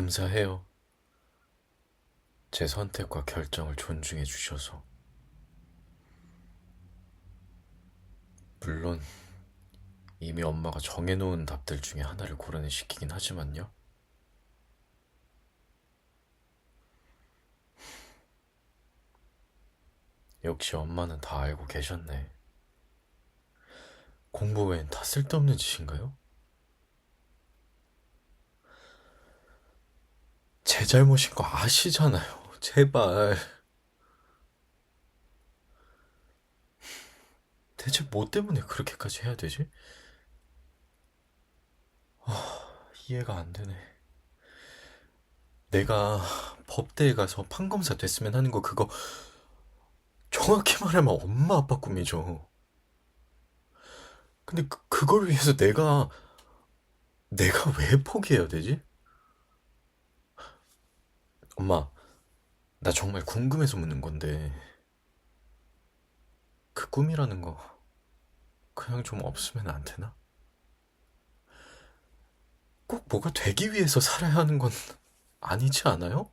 감사해요. 제 선택과 결정을 존중해 주셔서. 물론 이미 엄마가 정해놓은 답들 중에 하나를 고르시키긴 하지만요. 역시 엄마는 다 알고 계셨네. 공부 외엔 다 쓸데없는 짓인가요? 제 잘못인 거 아시잖아요. 제발. 대체 뭐 때문에 그렇게까지 해야 되지? 이해가 안 되네. 내가 법대에 가서 판검사 됐으면 하는 거 그거 정확히 말하면 엄마 아빠 꿈이죠. 근데 그걸 위해서 내가 왜 포기해야 되지? 엄마, 나 정말 궁금해서 묻는 건데 그 꿈이라는 거 그냥 좀 없으면 안 되나? 꼭 뭐가 되기 위해서 살아야 하는 건 아니지 않아요?